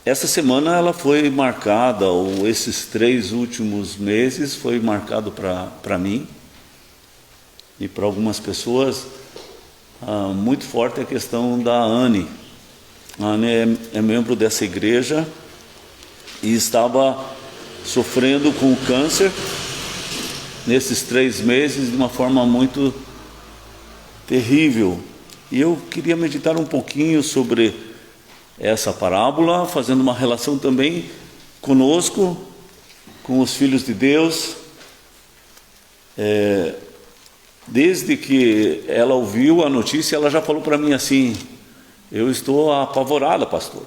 essa semana ela foi marcada, ou esses 3 últimos meses foi marcado para mim e para algumas pessoas, muito forte a questão da Anne. A Anne é membro dessa igreja e estava sofrendo com câncer nesses 3 meses de uma forma muito terrível. E eu queria meditar um pouquinho sobre essa parábola, fazendo uma relação também conosco, com os filhos de Deus. Desde que ela ouviu a notícia, ela já falou para mim assim: eu estou apavorada, pastor.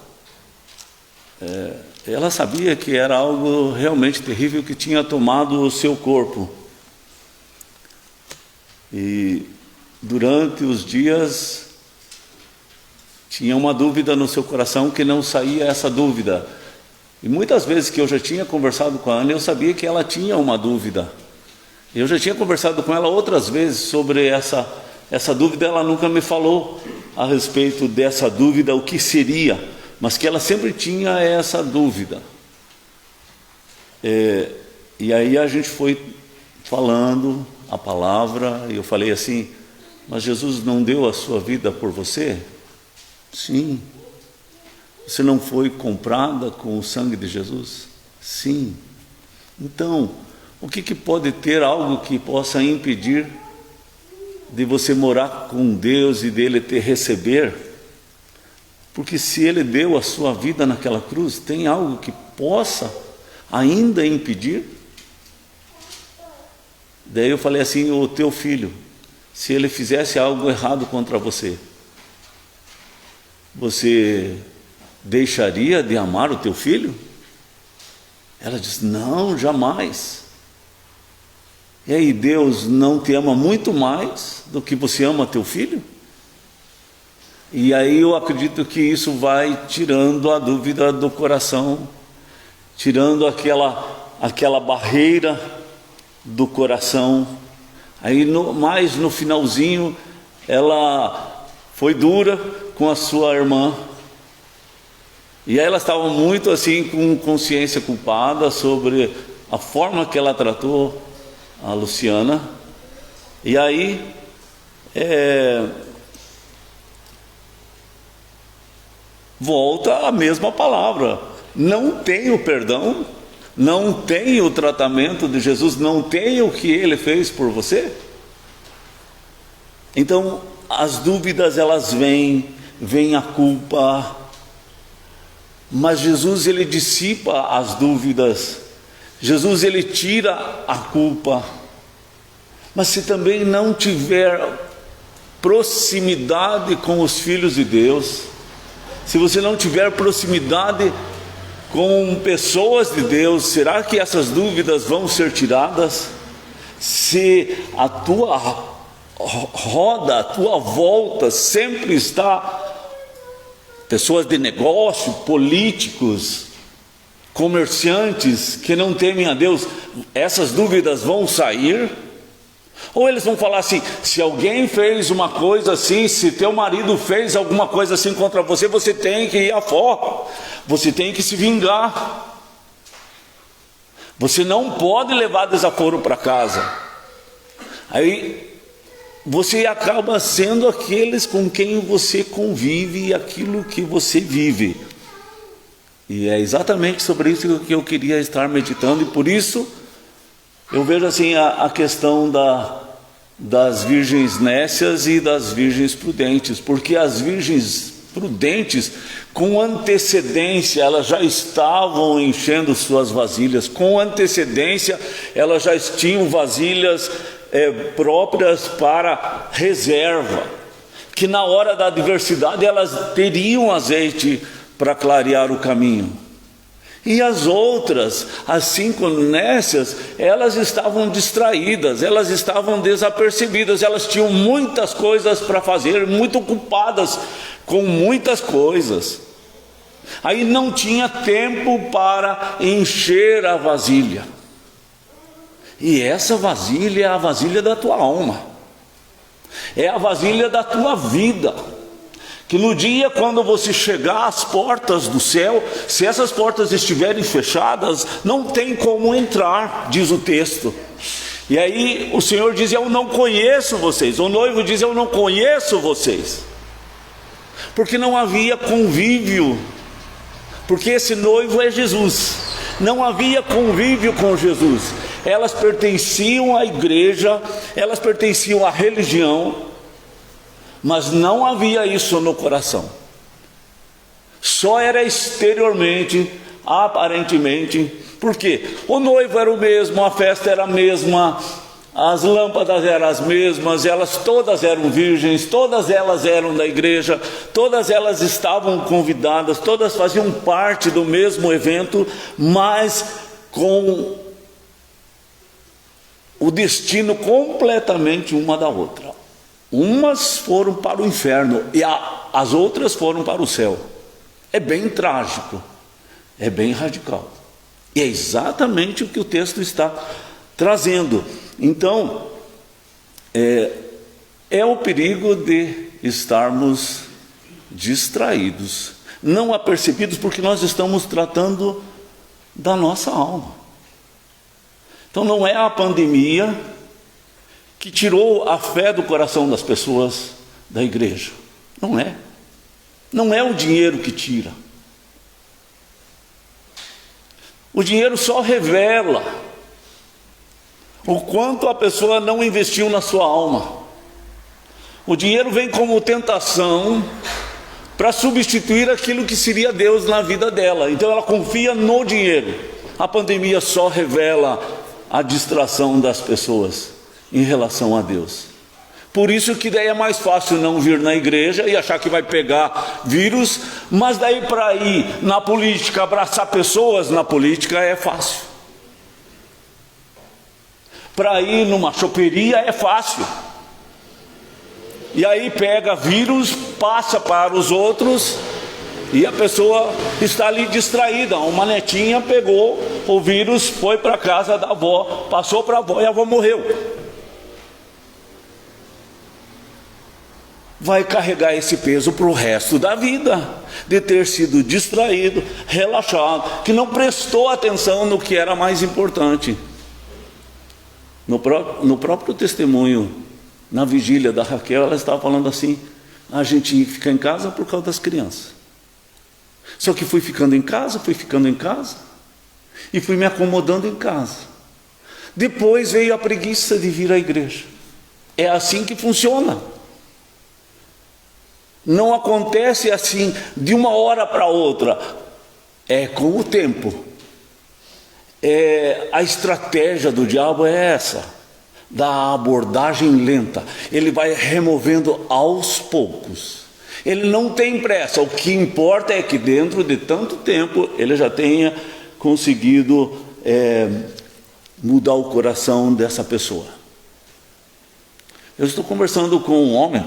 Ela sabia que era algo realmente terrível que tinha tomado o seu corpo. E durante os dias tinha uma dúvida no seu coração que não saía essa dúvida. E muitas vezes que eu já tinha conversado com a Ana, eu sabia que ela tinha uma dúvida. Eu já tinha conversado com ela outras vezes sobre essa dúvida. Ela nunca me falou a respeito dessa dúvida, o que seria, mas que ela sempre tinha essa dúvida. E aí a gente foi falando a palavra, e eu falei assim: mas Jesus não deu a sua vida por você? Sim. Você não foi comprada com o sangue de Jesus? Sim. Então, o que pode ter algo que possa impedir de você morar com Deus e dele te receber? Porque se ele deu a sua vida naquela cruz, tem algo que possa ainda impedir? Daí eu falei assim: o teu filho, se ele fizesse algo errado contra você, você deixaria de amar o teu filho? Ela disse: não, jamais. E aí, Deus não te ama muito mais do que você ama teu filho? E aí eu acredito que isso vai tirando a dúvida do coração, tirando aquela barreira do coração. Aí mais no finalzinho, ela foi dura com a sua irmã, e aí ela estava muito assim com consciência culpada sobre a forma que ela tratou a Luciana. E aí volta a mesma palavra: não tem o perdão, não tem o tratamento de Jesus, não tem o que ele fez por você. Então as dúvidas, elas vem a culpa, mas Jesus, ele dissipa as dúvidas. Jesus, ele tira a culpa. Mas se também não tiver proximidade com os filhos de Deus, se você não tiver proximidade com pessoas de Deus, será que essas dúvidas vão ser tiradas? Se a tua roda, a tua volta sempre está pessoas de negócio, políticos, comerciantes que não temem a Deus, essas dúvidas vão sair? Ou eles vão falar assim: se alguém fez uma coisa assim, se teu marido fez alguma coisa assim contra você, você tem que ir à forra, você tem que se vingar, você não pode levar desaforo para casa. Aí você acaba sendo aqueles com quem você convive e aquilo que você vive. E é exatamente sobre isso que eu queria estar meditando. E por isso eu vejo assim a questão das virgens nécias e das virgens prudentes. Porque as virgens prudentes, com antecedência, elas já estavam enchendo suas vasilhas. Com antecedência, elas já tinham vasilhas próprias para reserva, que na hora da adversidade elas teriam azeite para clarear o caminho. E as outras, as 5 nécias, elas estavam distraídas, elas estavam desapercebidas, elas tinham muitas coisas para fazer, muito ocupadas com muitas coisas. Aí não tinha tempo para encher a vasilha. E essa vasilha é a vasilha da tua alma, é a vasilha da tua vida, que no dia quando você chegar às portas do céu, se essas portas estiverem fechadas, não tem como entrar, diz o texto. E aí o Senhor diz: eu não conheço vocês. O noivo diz: eu não conheço vocês. Porque não havia convívio, porque esse noivo é Jesus. Não havia convívio com Jesus. Elas pertenciam à igreja, elas pertenciam à religião, mas não havia isso no coração. Só era exteriormente, aparentemente. Por quê? O noivo era o mesmo, a festa era a mesma, as lâmpadas eram as mesmas, elas todas eram virgens, todas elas eram da igreja, todas elas estavam convidadas, todas faziam parte do mesmo evento, mas com o destino completamente uma da outra. Umas foram para o inferno e as outras foram para o céu. É bem trágico, é bem radical. E é exatamente o que o texto está trazendo. Então, é o perigo de estarmos distraídos, não apercebidos, porque nós estamos tratando da nossa alma. Então não é a pandemia que tirou a fé do coração das pessoas da igreja. Não é. Não é o dinheiro que tira. O dinheiro só revela o quanto a pessoa não investiu na sua alma. O dinheiro vem como tentação para substituir aquilo que seria Deus na vida dela. Então ela confia no dinheiro. A pandemia só revela a distração das pessoas em relação a Deus. Por isso que daí é mais fácil não vir na igreja e achar que vai pegar vírus, mas daí para ir na política, abraçar pessoas na política é fácil. Para ir numa choperia é fácil. E aí pega vírus, passa para os outros e a pessoa está ali distraída. Uma netinha pegou o vírus, foi para a casa da avó, passou para a avó e a avó morreu. Vai carregar esse peso para o resto da vida, de ter sido distraído, relaxado, que não prestou atenção no que era mais importante. No próprio testemunho, na vigília da Raquel, ela estava falando assim: a gente fica em casa por causa das crianças. Só que fui ficando em casa, e fui me acomodando em casa. Depois veio a preguiça de vir à igreja. É assim que funciona. Não acontece assim de uma hora para outra. É com o tempo. A estratégia do diabo é essa, da abordagem lenta. Ele vai removendo aos poucos. Ele não tem pressa. O que importa é que dentro de tanto tempo ele já tenha conseguido mudar o coração dessa pessoa. Eu estou conversando com um homem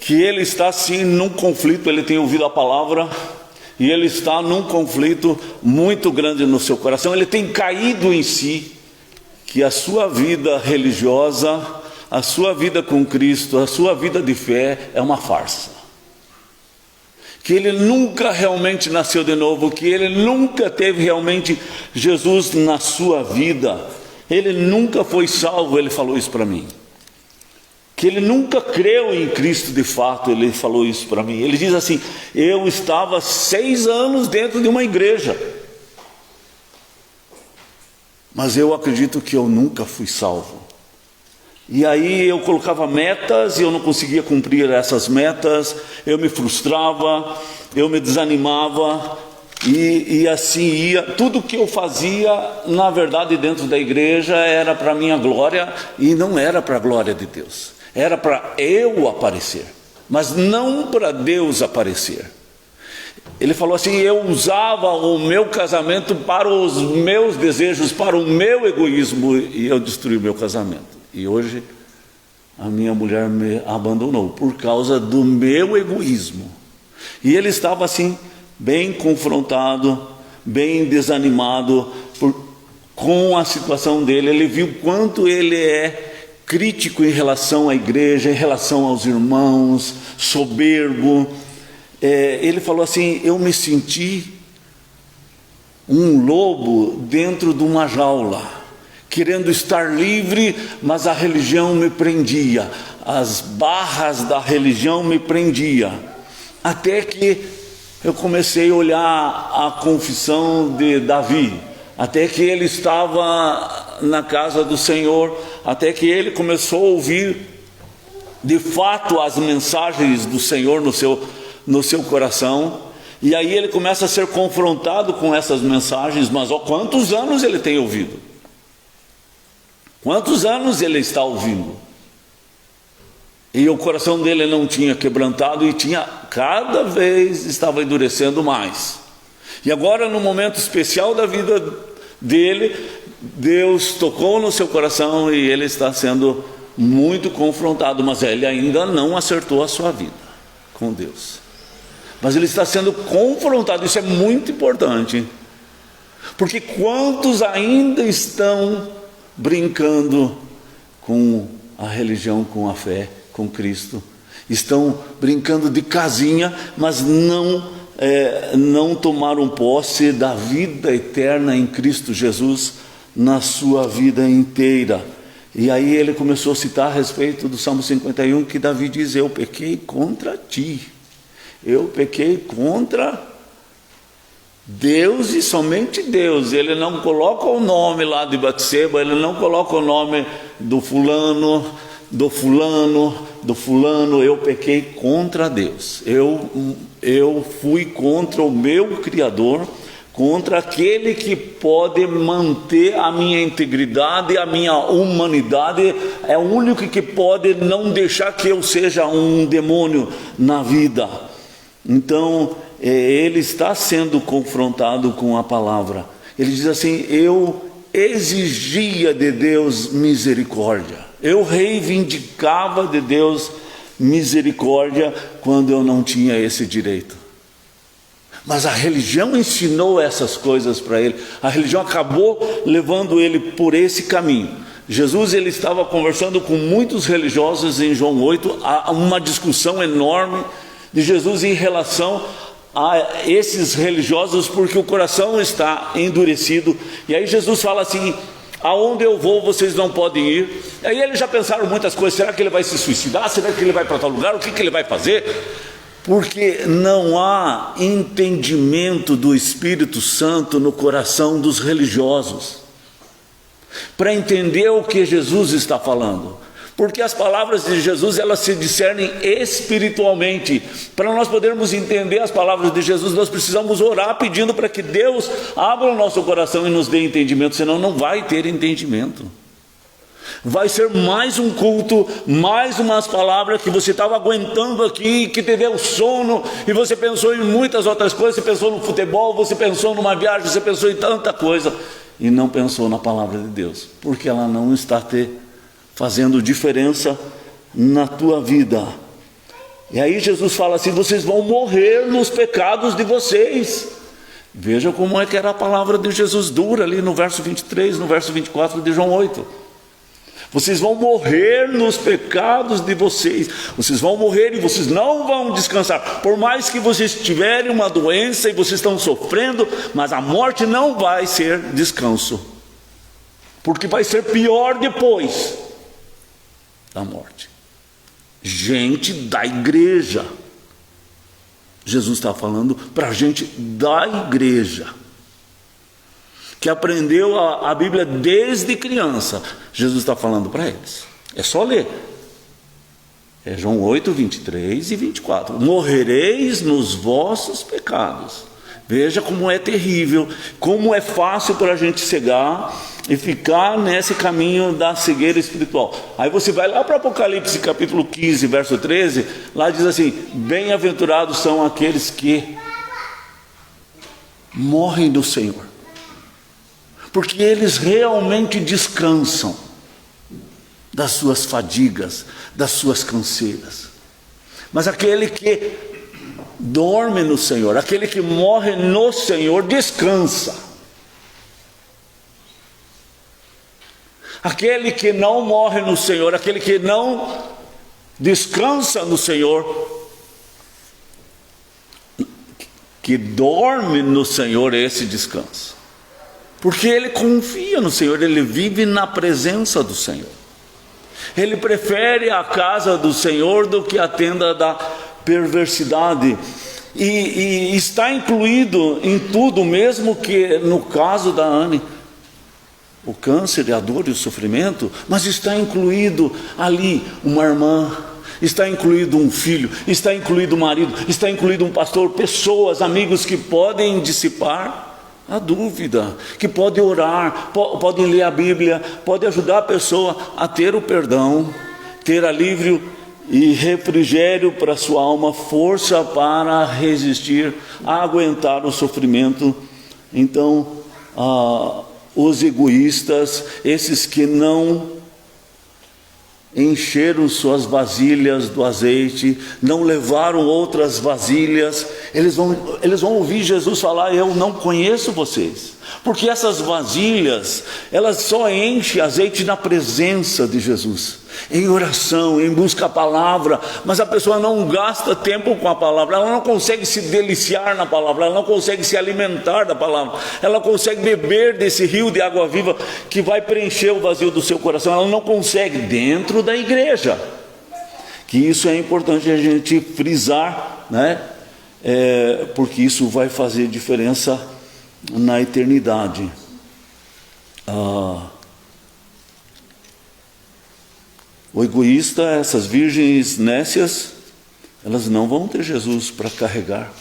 que ele está sim num conflito. Ele tem ouvido a palavra e ele está num conflito muito grande no seu coração. Ele tem caído em si que a sua vida religiosa, a sua vida com Cristo, a sua vida de fé é uma farsa. Que ele nunca realmente nasceu de novo, que ele nunca teve realmente Jesus na sua vida. Ele nunca foi salvo, ele falou isso para mim. Que ele nunca creu em Cristo de fato, ele falou isso para mim. Ele diz assim: eu estava 6 anos dentro de uma igreja, mas eu acredito que eu nunca fui salvo. E aí eu colocava metas e eu não conseguia cumprir essas metas, eu me frustrava, eu me desanimava, e assim ia. Tudo que eu fazia, na verdade, dentro da igreja era para minha glória e não era para a glória de Deus. Era para eu aparecer, mas não para Deus aparecer. Ele falou assim: eu usava o meu casamento para os meus desejos, para o meu egoísmo, e eu destruí o meu casamento. E hoje a minha mulher me abandonou por causa do meu egoísmo. E ele estava assim, bem confrontado, bem desanimado com a situação dele. Ele viu quanto ele é crítico em relação à igreja, em relação aos irmãos, soberbo. Ele falou assim: eu me senti um lobo dentro de uma jaula, querendo estar livre, mas a religião me prendia, as barras da religião me prendia, até que eu comecei a olhar a confissão de Davi, até que ele estava na casa do Senhor, até que ele começou a ouvir de fato as mensagens do Senhor no seu coração. E aí ele começa a ser confrontado com essas mensagens. Mas quantos anos ele tem ouvido? Quantos anos ele está ouvindo? E o coração dele não tinha quebrantado, e cada vez estava endurecendo mais. E agora, no momento especial da vida dele, Deus tocou no seu coração e ele está sendo muito confrontado. Mas ele ainda não acertou a sua vida com Deus, mas ele está sendo confrontado. Isso é muito importante, porque quantos ainda estão brincando com a religião, com a fé, com Cristo, estão brincando de casinha, mas não tomaram posse da vida eterna em Cristo Jesus na sua vida inteira. E aí ele começou a citar a respeito do Salmo 51, que Davi diz: eu pequei contra ti, eu pequei contra Deus e somente Deus. Ele não coloca o nome lá de Batseba, ele não coloca o nome do fulano, eu pequei contra Deus, eu fui contra o meu Criador, contra aquele que pode manter a minha integridade, a minha humanidade, é o único que pode não deixar que eu seja um demônio na vida. Então ele está sendo confrontado com a palavra. Ele diz assim: eu exigia de Deus misericórdia, eu reivindicava de Deus misericórdia quando eu não tinha esse direito. Mas a religião ensinou essas coisas para ele, a religião acabou levando ele por esse caminho. Jesus, ele estava conversando com muitos religiosos em João 8, há uma discussão enorme de Jesus em relação a esses religiosos, porque o coração está endurecido. E aí Jesus fala assim: aonde eu vou vocês não podem ir. Aí eles já pensaram muitas coisas: será que ele vai se suicidar? Será que ele vai para tal lugar? O que ele vai fazer? Porque não há entendimento do Espírito Santo no coração dos religiosos para entender o que Jesus está falando. Porque as palavras de Jesus, elas se discernem espiritualmente. Para nós podermos entender as palavras de Jesus, nós precisamos orar pedindo para que Deus abra o nosso coração e nos dê entendimento, senão não vai ter entendimento. Vai ser mais um culto, mais umas palavras que você estava aguentando aqui, que te deu sono, e você pensou em muitas outras coisas. Você pensou no futebol, você pensou numa viagem, você pensou em tanta coisa, e não pensou na palavra de Deus, porque ela não está fazendo diferença na tua vida. E aí Jesus fala assim: vocês vão morrer nos pecados de vocês. Veja como é que era a palavra de Jesus dura ali no verso 23, no verso 24 de João 8. Vocês vão morrer nos pecados de vocês, vocês vão morrer e vocês não vão descansar. Por mais que vocês tiverem uma doença e vocês estão sofrendo, mas a morte não vai ser descanso, porque vai ser pior depois da morte. Gente da igreja, Jesus está falando para gente da igreja, que aprendeu a Bíblia desde criança. Jesus está falando para eles, é só ler, é João 8, 23 e 24. Morrereis nos vossos pecados. Veja como é terrível, como é fácil para a gente cegar e ficar nesse caminho da cegueira espiritual. Aí você vai lá para Apocalipse capítulo 15, verso 13, lá diz assim: bem-aventurados são aqueles que morrem no Senhor, porque eles realmente descansam das suas fadigas, das suas canseiras. Mas aquele que dorme no Senhor, aquele que morre no Senhor, descansa. Aquele que não morre no Senhor, aquele que não descansa no Senhor, que dorme no Senhor, esse descansa. Porque ele confia no Senhor, ele vive na presença do Senhor. Ele prefere a casa do Senhor do que a tenda da perversidade. E está incluído em tudo, mesmo que no caso da Anne, o câncer, a dor e o sofrimento, mas está incluído ali uma irmã, está incluído um filho, está incluído um marido, está incluído um pastor, pessoas, amigos que podem dissipar a dúvida, que podem orar, podem ler a Bíblia, podem ajudar a pessoa a ter o perdão, ter alívio e refrigério para a sua alma, força para resistir, aguentar o sofrimento. Então, os egoístas, esses que não encheram suas vasilhas do azeite, não levaram outras vasilhas, eles vão ouvir Jesus falar: eu não conheço vocês, porque essas vasilhas, elas só enchem azeite na presença de Jesus, em oração, em busca da palavra, mas a pessoa não gasta tempo com a palavra, ela não consegue se deliciar na palavra, ela não consegue se alimentar da palavra, ela consegue beber desse rio de água viva que vai preencher o vazio do seu coração, ela não consegue dentro da igreja, que isso é importante a gente frisar, né? Porque isso vai fazer diferença na eternidade. O egoísta, essas virgens nécias, elas não vão ter Jesus para carregar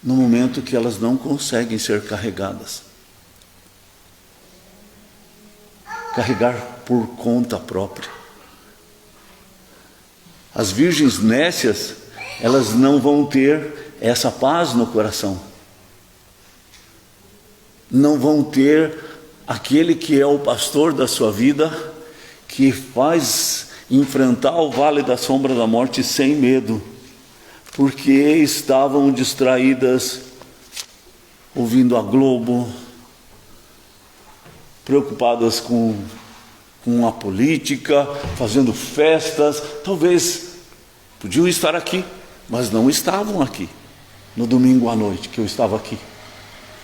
no momento que elas não conseguem ser carregadas. Carregar por conta própria. As virgens nécias, elas não vão ter essa paz no coração. Não vão ter aquele que é o pastor da sua vida, que faz enfrentar o vale da sombra da morte sem medo, porque estavam distraídas, ouvindo a Globo, preocupadas com a política, fazendo festas. Talvez podiam estar aqui, mas não estavam aqui. No domingo à noite que eu estava aqui,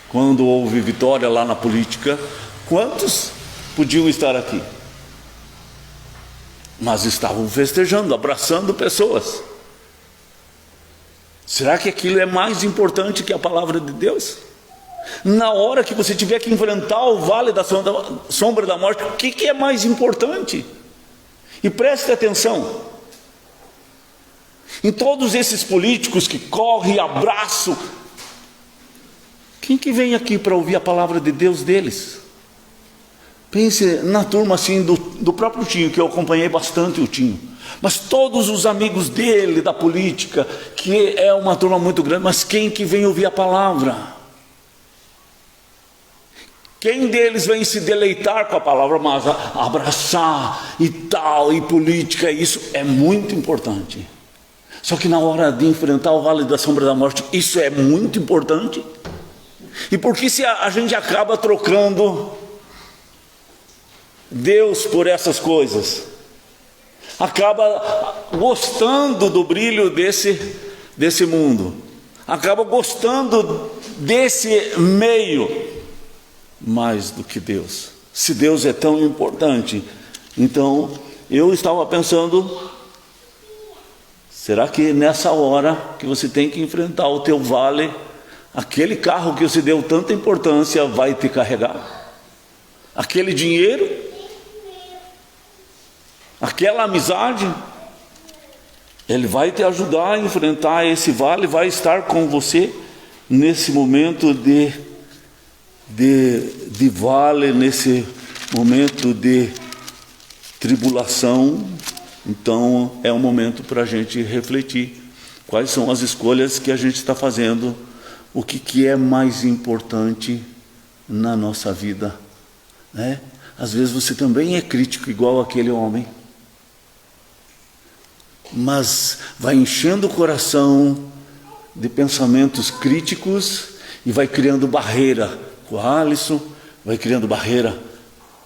quando houve vitória lá na política, quantos podiam estar aqui? Mas estavam festejando, abraçando pessoas. Será que aquilo é mais importante que a palavra de Deus? Na hora que você tiver que enfrentar o vale da sombra da morte, o que é mais importante? E preste atenção, em todos esses políticos que correm e abraçam, quem que vem aqui para ouvir a palavra de Deus deles? Pense na turma assim do próprio Tinho, que eu acompanhei bastante o Tinho, mas todos os amigos dele da política, que é uma turma muito grande, mas quem que vem ouvir a palavra? Quem deles vem se deleitar com a palavra, mas abraçar e tal, e política, isso é muito importante. Só que na hora de enfrentar o vale da sombra da morte, isso é muito importante. E por que se a gente acaba trocando Deus por essas coisas? Acaba gostando do brilho desse mundo, acaba gostando desse meio, mais do que Deus. Se Deus é tão importante, então eu estava pensando, será que nessa hora que você tem que enfrentar o teu vale, aquele carro que você deu tanta importância vai te carregar? Aquele dinheiro? Aquela amizade? Ele vai te ajudar a enfrentar esse vale, vai estar com você nesse momento de vale, nesse momento de tribulação. Então é um momento para a gente refletir quais são as escolhas que a gente está fazendo, o que é mais importante na nossa vida, né? Às vezes você também é crítico igual aquele homem, mas vai enchendo o coração de pensamentos críticos e vai criando barreira com o Alisson, vai criando barreira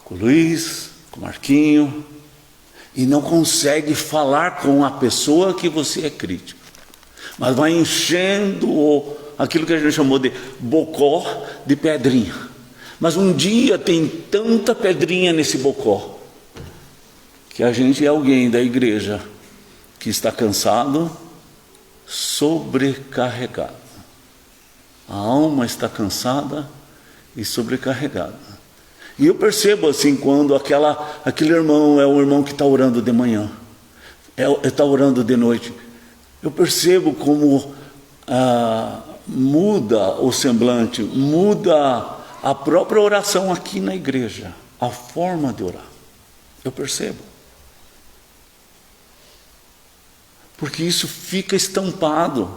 com o Luiz, com o Marquinho, e não consegue falar com a pessoa que você é crítico, mas vai enchendo aquilo que a gente chamou de bocó de pedrinha. Mas um dia tem tanta pedrinha nesse bocó, que a gente é alguém da igreja que está cansado, sobrecarregado. A alma está cansada e sobrecarregada. E eu percebo assim, quando aquele irmão é o irmão que está orando de manhã, está orando de noite, eu percebo como muda o semblante, muda a própria oração aqui na igreja, a forma de orar. Eu percebo. Porque isso fica estampado.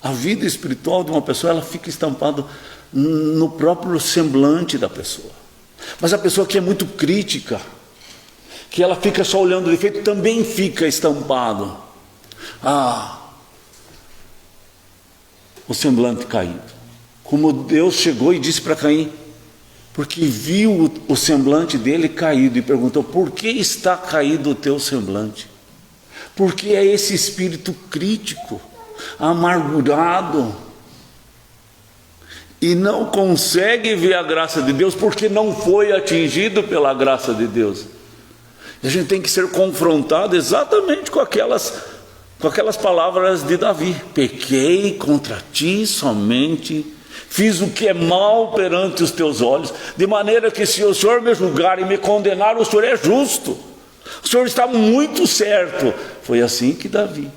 A vida espiritual de uma pessoa, ela fica estampada no próprio semblante da pessoa. Mas a pessoa que é muito crítica, que ela fica só olhando o defeito, também fica estampado. O semblante caído. Como Deus chegou e disse para Caim, porque viu o semblante dele caído e perguntou: por que está caído o teu semblante? Porque é esse espírito crítico, amargurado, e não consegue ver a graça de Deus, porque não foi atingido pela graça de Deus. E a gente tem que ser confrontado exatamente com aquelas palavras de Davi: pequei contra ti somente, fiz o que é mal perante os teus olhos, de maneira que se o Senhor me julgar e me condenar, o Senhor é justo, o Senhor está muito certo. Foi assim que Davi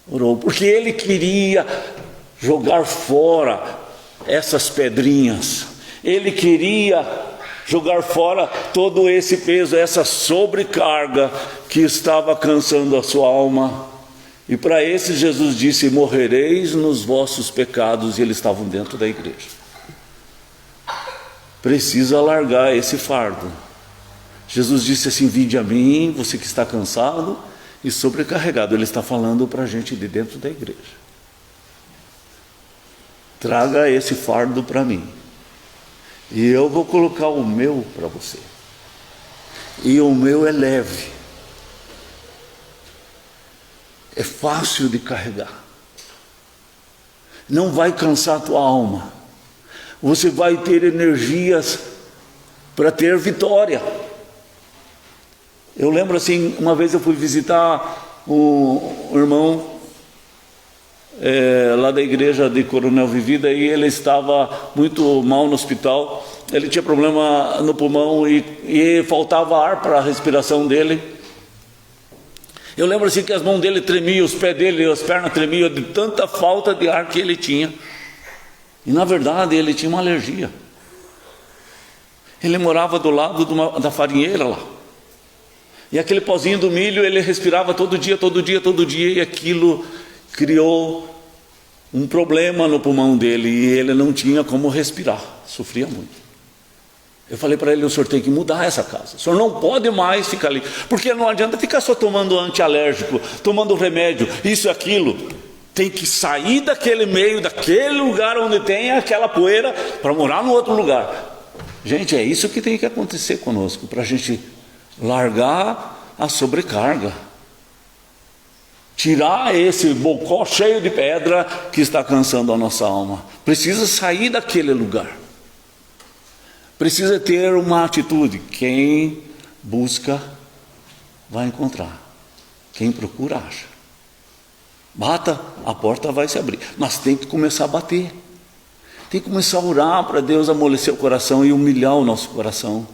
orou, porque ele queria jogar fora essas pedrinhas, ele queria jogar fora todo esse peso, essa sobrecarga que estava cansando a sua alma. E para esse Jesus disse: morrereis nos vossos pecados. E eles estavam dentro da igreja. Precisa largar esse fardo. Jesus disse assim: vinde a mim, você que está cansado e sobrecarregado. Ele está falando para a gente de dentro da igreja. Traga esse fardo para mim, e eu vou colocar o meu para você. E o meu é leve, é fácil de carregar, não vai cansar a tua alma, você vai ter energias para ter vitória. Eu lembro assim, uma vez eu fui visitar um irmão lá da igreja de Coronel Vivida, e ele estava muito mal no hospital. Ele tinha problema no pulmão e faltava ar para a respiração dele. Eu lembro assim que as mãos dele tremiam, os pés dele, as pernas tremiam de tanta falta de ar que ele tinha. E na verdade ele tinha uma alergia. Ele morava do lado da farinheira lá, e aquele pozinho do milho ele respirava todo dia, e aquilo criou um problema no pulmão dele, e ele não tinha como respirar, sofria muito. Eu falei para ele: o senhor tem que mudar essa casa, o senhor não pode mais ficar ali, porque não adianta ficar só tomando antialérgico, tomando remédio, isso e aquilo. Tem que sair daquele meio, daquele lugar onde tem aquela poeira, para morar no outro lugar. Gente, é isso que tem que acontecer conosco, para a gente largar a sobrecarga, tirar esse bocó cheio de pedra que está cansando a nossa alma. Precisa sair daquele lugar, precisa ter uma atitude. Quem busca vai encontrar, quem procura acha. Bata, a porta vai se abrir, mas tem que começar a bater, tem que começar a orar para Deus amolecer o coração e humilhar o nosso coração,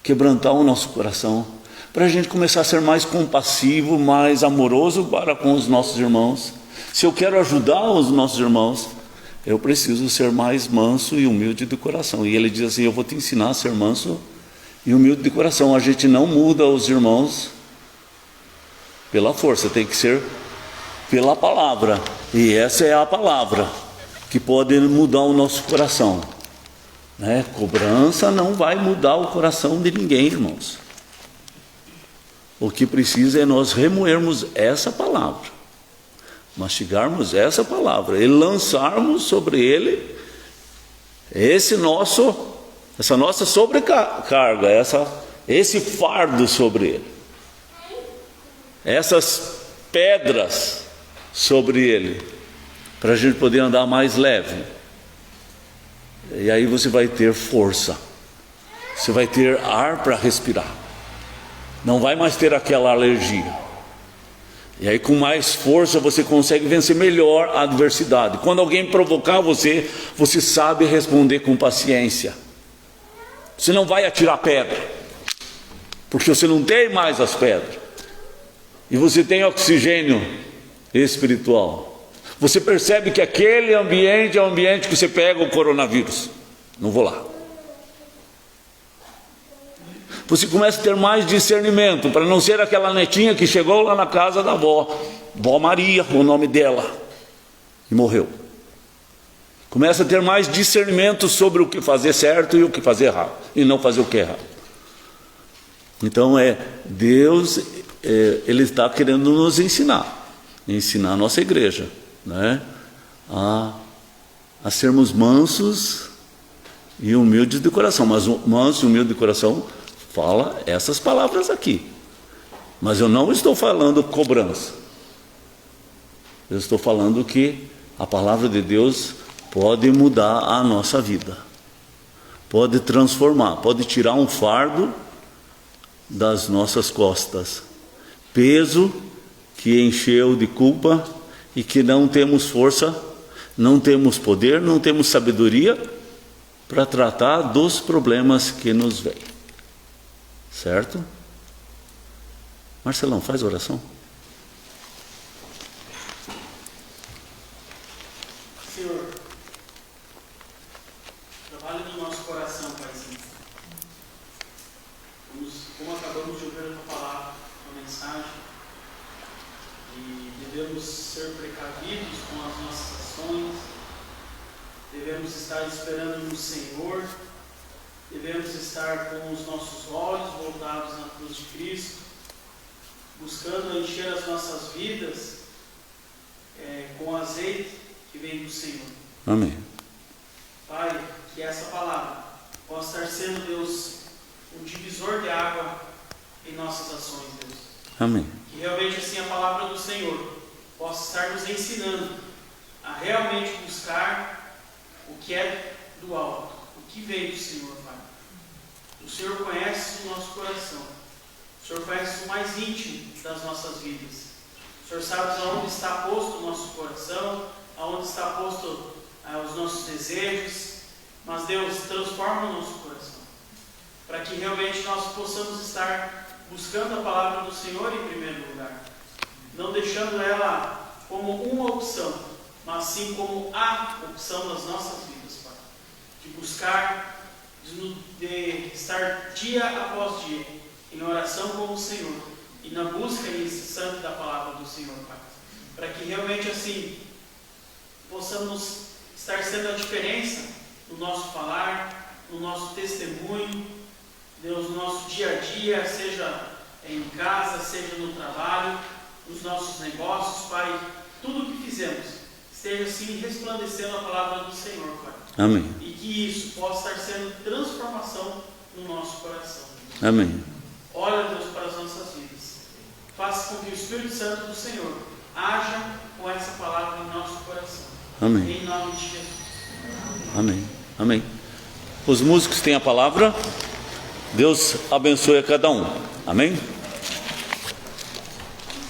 quebrantar o nosso coração, para a gente começar a ser mais compassivo, mais amoroso para com os nossos irmãos. Se eu quero ajudar os nossos irmãos, eu preciso ser mais manso e humilde de coração. E ele diz assim: eu vou te ensinar a ser manso e humilde de coração. A gente não muda os irmãos pela força, tem que ser pela palavra. E essa é a palavra que pode mudar o nosso coração, né? Cobrança não vai mudar o coração de ninguém, irmãos. O que precisa é nós remoermos essa palavra, mastigarmos essa palavra e lançarmos sobre ele essa nossa sobrecarga, esse fardo sobre ele, essas pedras sobre ele, para a gente poder andar mais leve. E aí você vai ter força, você vai ter ar para respirar, não vai mais ter aquela alergia. E aí com mais força você consegue vencer melhor a adversidade. Quando alguém provocar você, você sabe responder com paciência. Você não vai atirar pedra, porque você não tem mais as pedras, e você tem oxigênio espiritual. Você percebe que aquele ambiente é o ambiente que você pega o coronavírus. Não vou lá. Você começa a ter mais discernimento, para não ser aquela netinha que chegou lá na casa da avó, Vó Maria, o nome dela, e morreu. Começa a ter mais discernimento sobre o que fazer certo e o que fazer errado, e não fazer o que é errado. Então Deus, Ele está querendo nos ensinar a nossa igreja, né? A sermos mansos e humildes de coração. Mas o manso e humilde de coração fala essas palavras aqui. Mas eu não estou falando cobrança. Eu estou falando que a palavra de Deus pode mudar a nossa vida, pode transformar, pode tirar um fardo das nossas costas, peso que encheu de culpa e que não temos força, não temos poder, não temos sabedoria para tratar dos problemas que nos vêm. Certo? Marcelão, faz oração. Senhor, trabalha no nosso coração, Paizinho. Como acabamos de ouvir a tua palavra, a tua mensagem, e devemos ser precavidos com as nossas ações, devemos estar esperando no Senhor, devemos estar com os nossos olhos voltados na cruz de Cristo, buscando encher as nossas vidas com azeite que vem do Senhor. Amém. Pai, que essa palavra possa estar sendo, Deus, um divisor de água em nossas ações, Deus. Amém. Que realmente assim a palavra do Senhor possa estar nos ensinando a realmente buscar o que é do alto, o que vem do Senhor, Pai. O Senhor conhece o nosso coração, o Senhor conhece o mais íntimo das nossas vidas. O Senhor sabe aonde está posto o nosso coração, aonde está posto os nossos desejos, mas Deus, transforma o nosso coração, para que realmente nós possamos estar buscando a palavra do Senhor em primeiro lugar, não deixando ela como uma opção, mas sim como a opção das nossas vidas, Pai. De buscar, de estar dia após dia em oração com o Senhor e na busca incessante da palavra do Senhor, Pai. Para que realmente assim possamos estar sendo a diferença no nosso falar, no nosso testemunho, Deus, no nosso dia a dia, seja em casa, seja no trabalho, nos nossos negócios, Pai. Tudo o que fizemos esteja assim resplandecendo a palavra do Senhor, Pai. Amém. E que isso possa estar sendo transformação no nosso coração. Amém. Olha, Deus, para as nossas vidas. Faça com que o Espírito Santo do Senhor haja com essa palavra no nosso coração. Amém. Em nome de Jesus. Amém. Amém. Os músicos têm a palavra. Deus abençoe a cada um. Amém.